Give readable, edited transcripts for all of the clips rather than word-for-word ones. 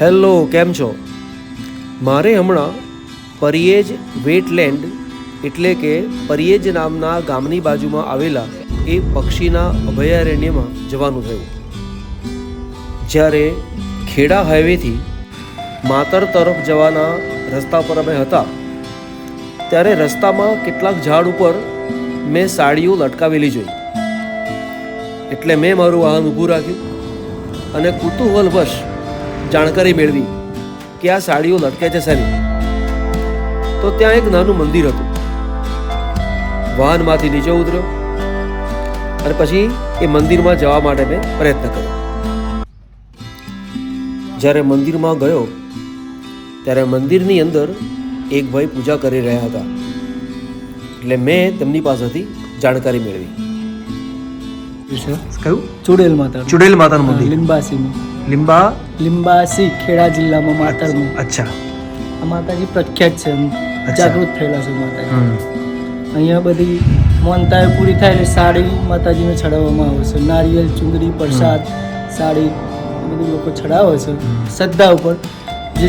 Hello, કેમ છો? મારે હમણાં પરિયેજ વેટલેન્ડ એટલે કે પરિયેજ નામના ગામની બાજુમાં આવેલા એ પક્ષીના અભયારણ્યમાં જવાનું થયું. જ્યારે ખેડા હાઈવેથી માતર તરફ જવાના રસ્તા પર અમે હતા ત્યારે રસ્તામાં કેટલાક ઝાડ ઉપર મેં સાડીઓ લટકાવેલી જોઈ. એટલે મેં મારું વાહન ઊભું રાખ્યું અને કુતૂહલવશ જાણકારી મેળવી કે આ સાડીઓ લટકે છે શેની. તો ત્યાં એક નાનું મંદિર હતું. વાહનમાંથી નીચે ઉતર્યો અને પછી એ મંદિરમાં જવા માટે મેં પ્રયત્ન કર્યો. જ્યારે મંદિરમાં ગયો ત્યારે મંદિરની અંદર એક ભાઈ પૂજા કરી રહ્યા હતા. એટલે મેં તેમની પાસેથી જાણકારી મેળવી. કયું? ચુડેલ માતા. ચુડેલ માતાનું મંદિર. લીંબાસીનું. લીંબાસી ખેડા જિલ્લામાં માતરનું. અચ્છા. આ માતાજી પ્રખ્યાત છે, જાગૃત થયેલા છે માતાજી. અહીંયા બધી માનતાઓ પૂરી થાય એટલે સાડી માતાજીને ચડાવવામાં આવે છે. નારિયેલ, ચુંદડી, પ્રસાદ, સાડી બધું લોકો ચડાવે છે શ્રદ્ધા ઉપર.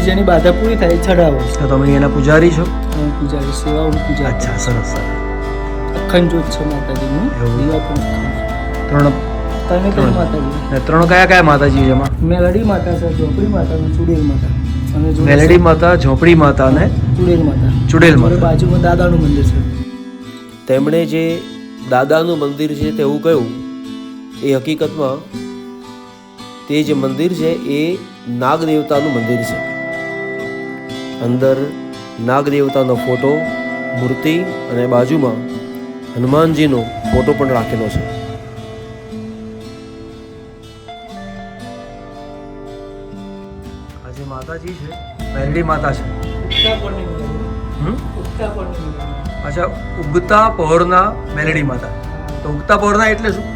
જેની બાધા પૂરી થાય એ ચડાવે છે. તો તમે એના પૂજારી છો? પૂજારી સેવાઓનું પૂજા. અચ્છા, સરસ. અખંડ જ્યોત છે માતાજીનું. દીવા પણ ત્રણ માતાજી. ત્રણ કયા માતાજી છે એમાં? મેલડી માતા છે, ઝોપડી માતા અને ચુડેલ માતા. અને મેલડી માતા, ઝોપડી માતા અને ચુડેલ માતા. ચુડેલ માતા. બાજુમાં દાદાનું મંદિર છે. તેમણે જે દાદાનું મંદિર છે તેવું કહ્યું, એ હકીકતમાં તે જે મંદિર છે એ નાગ દેવતાનું મંદિર છે. અંદર નાગ દેવતાનો ફોટો, મૂર્તિ અને બાજુમાં હનુમાનજીનો ફોટો પણ રાખેલો છે. આ જે માતાજી છે મેલડી માતા છે. અચ્છા, ઉગતા પહોરના મેલડી માતા. તો ઉગતા પહોરના એટલે શું?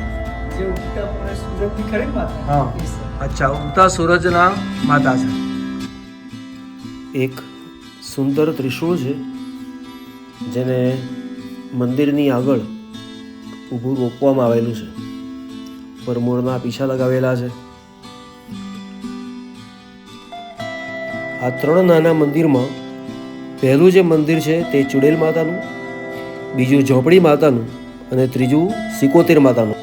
જે ઉગતા પહોરે સૂરજની ખરી માતા. હા, અચ્છા, ઉગતા સૂરજના માતા છે. એક સુંદર ત્રિશૂળ છે જેને મંદિરની આગળ ઊભું રોપવામાં આવેલું છે. પર મોરના પીછા લગાવેલા છે. આ ત્રણ નાના મંદિરમાં પહેલું જે મંદિર છે તે ચુડેલ માતાનું, બીજું ઝોપડી માતાનું અને ત્રીજું સિકોતેર માતાનું.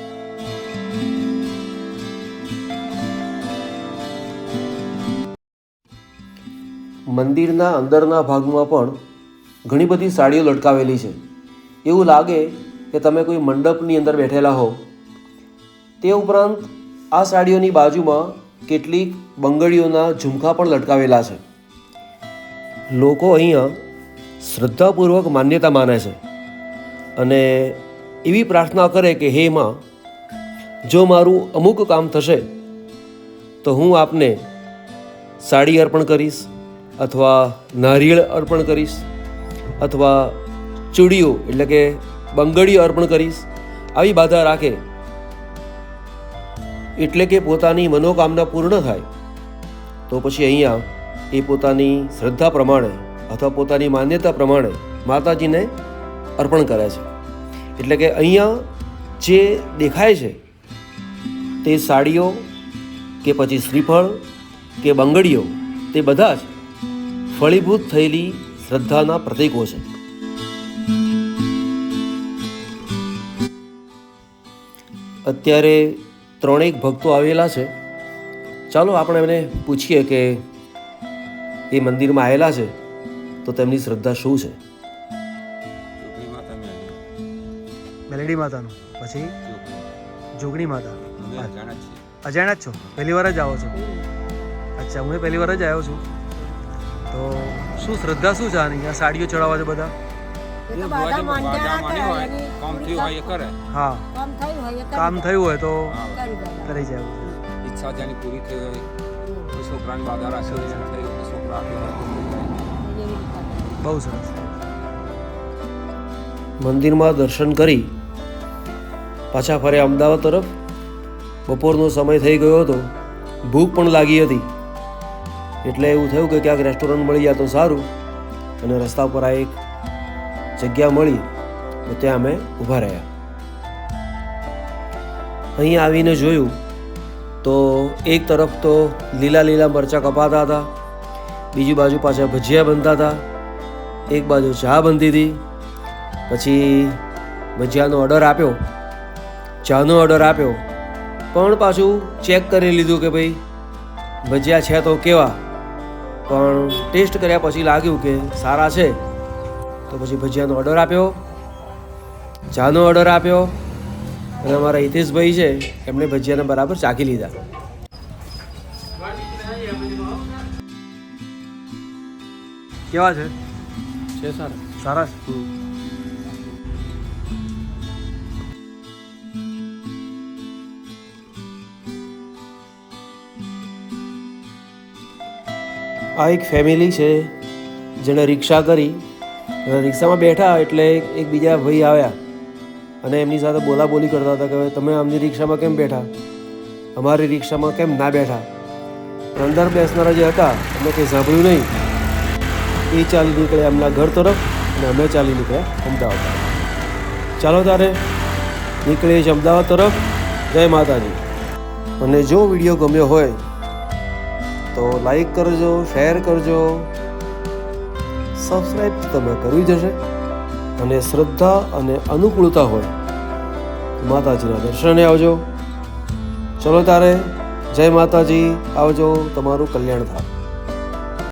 મંદિરના અંદરના ભાગમાં પણ ઘણી બધી સાડીઓ લટકાવેલી છે. એવું લાગે કે તમે કોઈ મંડપની અંદર બેઠેલા હો. તે ઉપરાંત આ સાડીઓની બાજુમાં કેટલીક બંગડીઓના ઝુમખા પણ લટકાવેલા છે. લોકો અહીંયા શ્રદ્ધાપૂર્વક માન્યતા માને છે અને એવી પ્રાર્થના કરે કે હે માં, જો મારું અમુક કામ થશે તો હું આપને સાડી અર્પણ કરીશ, અથવા નારિયેળ અર્પણ કરીશ, અથવા ચૂડીઓ એટલે કે બંગડીઓ અર્પણ કરીશ. આવી બાધા રાખે એટલે કે પોતાની મનોકામના પૂર્ણ થાય તો પછી અહીંયા એ પોતાની શ્રદ્ધા પ્રમાણે અથવા પોતાની માન્યતા પ્રમાણે માતાજીને અર્પણ કરે છે. એટલે કે અહીંયા જે દેખાય છે તે સાડીઓ કે પછી શ્રીફળ કે બંગડીઓ તે બધા જ ફળીભૂત થયેલી શ્રદ્ધાના પ્રતીકો છે. અત્યારે ત્રણેક ભક્તો આવેલા છે. ચાલો આપણે એમને પૂછીએ કે એ મંદિરમાં આવેલા છે તો તેમની શ્રદ્ધા શું છે. મેલડી માતાનું, પછી જોગણી માતા. અજાણ્યા જ છો? પહેલી વાર જ આવો છો? અચ્છા, હું પહેલી વાર જ આવ્યો છું. તો શું શ્રદ્ધા શું છે આની? આ સાડીઓ ચડાવવા છે બધા? હા, કામ થયું હોય તો કરી જાય. ઈચ્છા જેની પૂરી થઈ હોય, છોકરાની બાધા રાખી હોય, છોકરા બહુ સરસ. મંદિરમાં દર્શન કરી પાછા ફર્યા અમદાવાદ તરફ. બપોરનો સમય થઈ ગયો હતો, ભૂખ પણ લાગી હતી. એટલે એવું થયું કે ક્યાંક રેસ્ટોરન્ટ મળી જાય તો સારું. અને રસ્તા પર આ એક જગ્યા મળી તો ત્યાં અમે ઊભા રહ્યા. અહીં આવીને જોયું તો એક તરફ તો લીલા લીલા મરચાં કપાતા હતા, બીજી બાજુ પાછા ભજીયા બનતા હતા, એક બાજુ ચા બનતી હતી. પછી ભજીયાનો ઓર્ડર આપ્યો, ચાનો ઓર્ડર આપ્યો, પણ પાછું ચેક કરી લીધું કે ભાઈ ભજીયા છે તો કેવા. પણ ટેસ્ટ કર્યા પછી લાગ્યું કે સારા છે, તો પછી ભજીયાનો ઓર્ડર આપ્યો, ચાનો ઓર્ડર આપ્યો, અને અમારા હિતેશભાઈ છે એમણે ભજીયાને બરાબર ચાખી લીધા. કેવા છે? સારા છે. આ એક ફેમિલી છે જેણે રિક્ષા કરી. રિક્ષામાં બેઠા એટલે એક બીજા ભાઈ આવ્યા અને એમની સાથે બોલાબોલી કરતા હતા કે તમે આમની રિક્ષામાં કેમ બેઠા, અમારી રિક્ષામાં કેમ ના બેઠા. અંદર બેસનારા જે હતા એમને કંઈ સાંભળ્યું નહીં. એ ચાલી નીકળ્યા એમના ઘર તરફ અને અમે ચાલી નીકળ્યા અમદાવાદ. ચાલો તારે નીકળીએ છીએ અમદાવાદ તરફ. જય માતાજી. અને જો વિડીયો ગમ્યો હોય તો લાઈક કરજો, શેર કરજો, સબસ્ક્રાઈબ તમે કરવી જશે. અને શ્રદ્ધા અને અનુકૂળતા હોય માતાજીના દર્શને આવજો. ચલો તારે જય માતાજી, આવજો, તમારું કલ્યાણ થાય.